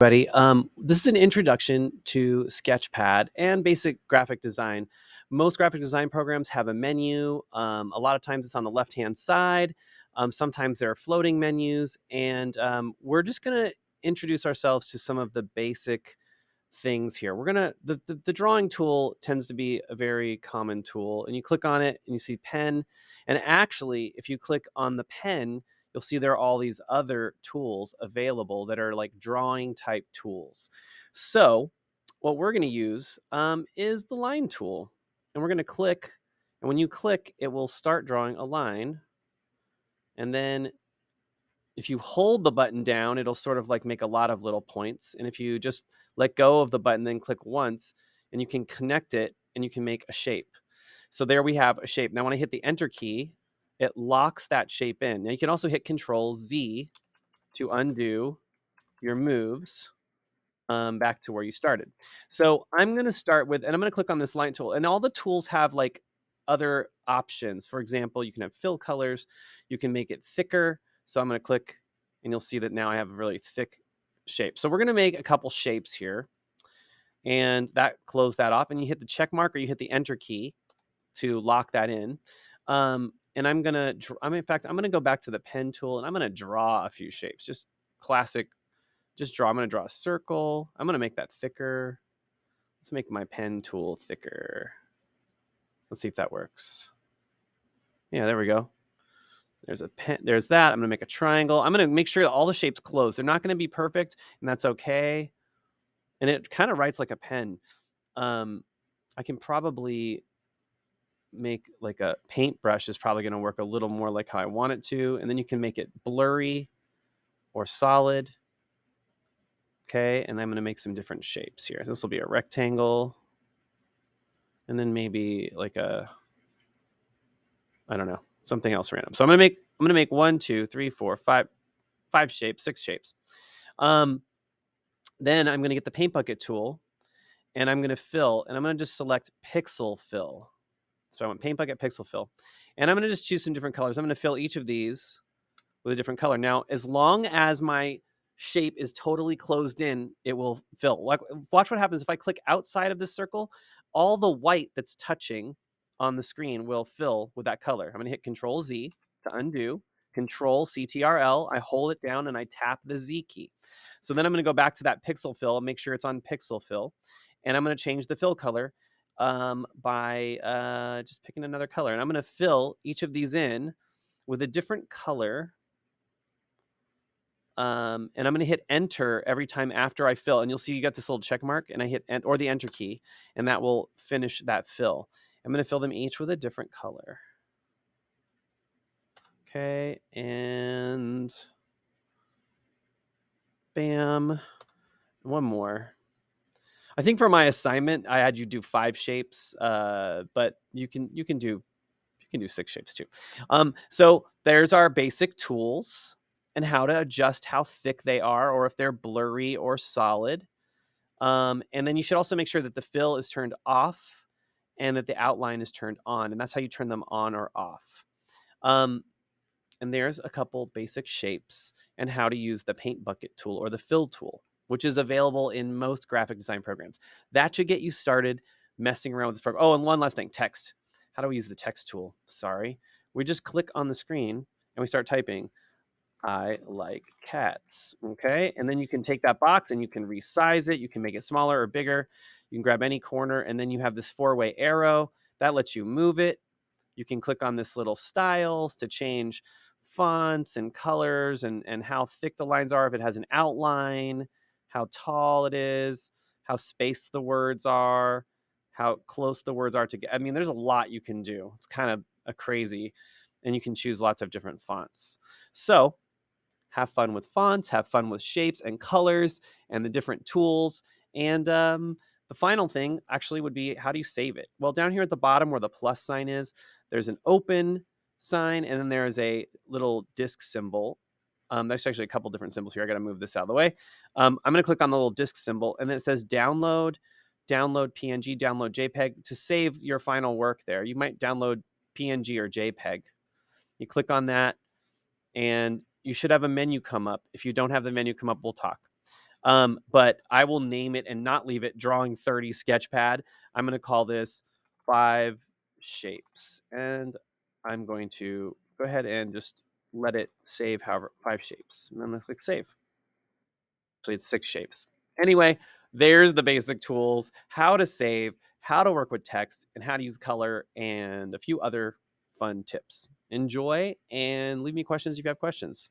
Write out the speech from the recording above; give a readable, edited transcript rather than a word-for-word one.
Buddy. This is an introduction to Sketchpad and basic graphic design. Most graphic design programs have a menu. A lot of times it's on the left-hand side. Sometimes there are floating menus, and we're just going to introduce ourselves to some of the basic things here. We're gonna the drawing tool tends to be a very common tool, and you click on it and you see pen. And actually, if you click on the pen, you'll see there are all these other tools available that are like drawing type tools. So what we're going to use is the line tool, and we're going to click. And when you click, it will start drawing a line. And then if you hold the button down, it'll sort of like make a lot of little points. And if you just let go of the button, then click once, and you can connect it and you can make a shape. So there we have a shape. Now when I hit the enter key, it locks that shape in. Now you can also hit Control Z to undo your moves back to where you started. So I'm going to start with, and I'm going to click on this line tool, and all the tools have like other options. For example, you can have fill colors, you can make it thicker. So I'm going to click, and you'll see that now I have a really thick shape. So we're going to make a couple shapes here, and that close that off, and you hit the check mark or you hit the enter key to lock that in. And I'm gonna, in fact, I'm gonna go back to the pen tool, and I'm gonna draw a few shapes, just classic. Just draw. I'm gonna draw a circle. I'm gonna make that thicker. Let's make my pen tool thicker. Let's see if that works. Yeah, there we go. There's a pen. There's that. I'm gonna make a triangle. I'm gonna make sure that all the shapes close. They're not gonna be perfect, and that's okay. And it kind of writes like a pen. I can probably make like a paintbrush is probably going to work a little more like how I want it to. And then you can make it blurry or solid. Okay, and I'm going to make some different shapes here. This will be a rectangle. And then maybe like a, I don't know, something else random. So I'm going to make 1, 2, 3, 4, 5 shapes, 6 shapes. Then I'm going to get the paint bucket tool, and I'm going to fill, and I'm going to just select pixel fill. So I want paint bucket pixel fill. And I'm going to just choose some different colors. I'm going to fill each of these with a different color. Now, as long as my shape is totally closed in, it will fill. Like, watch what happens if I click outside of this circle. All the white that's touching on the screen will fill with that color. I'm going to hit Control Z to undo, Control CTRL. I hold it down and I tap the Z key. So then I'm going to go back to that pixel fill and make sure it's on pixel fill. And I'm going to change the fill color by just picking another color. And I'm going to fill each of these in with a different color. And I'm going to hit enter every time after I fill. And you'll see you got this little check mark, and I hit or the enter key, and that will finish that fill. I'm going to fill them each with a different color. Okay, and bam, one more. I think for my assignment, I had you do 5 shapes, but you can do 6 shapes too. So there's our basic tools and how to adjust how thick they are, or if they're blurry or solid. And then you should also make sure that the fill is turned off and that the outline is turned on, and that's how you turn them on or off. And there's a couple basic shapes and how to use the paint bucket tool or the fill tool, which is available in most graphic design programs. That should get you started messing around with this program. Oh, and one last thing, text. How do we use the text tool? Sorry. We just click on the screen and we start typing, I like cats. Okay. And then you can take that box and you can resize it. You can make it smaller or bigger. You can grab any corner, and then you have this 4-way arrow that lets you move it. You can click on this little styles to change fonts and colors and how thick the lines are, if it has an outline, how tall it is, how spaced the words are, how close the words are together. I mean, there's a lot you can do. It's kind of a crazy, and you can choose lots of different fonts. So have fun with fonts, have fun with shapes and colors and the different tools. And the final thing actually would be, how do you save it? Well, down here at the bottom where the plus sign is, there's an open sign, and then there's a little disk symbol. There's actually a couple different symbols here. I got to move this out of the way. I'm going to click on the little disk symbol, and then it says download, download PNG, download JPEG to save your final work there. You might download PNG or JPEG. You click on that, and you should have a menu come up. If you don't have the menu come up, we'll talk. But I will name it and not leave it drawing 30 Sketchpad. I'm going to call this 5 shapes. And I'm going to go ahead and just let it save however 5 shapes. And I'm going to click save. Actually, it's 6 shapes. Anyway, there's the basic tools, how to save, how to work with text, and how to use color, and a few other fun tips. Enjoy and leave me questions if you have questions.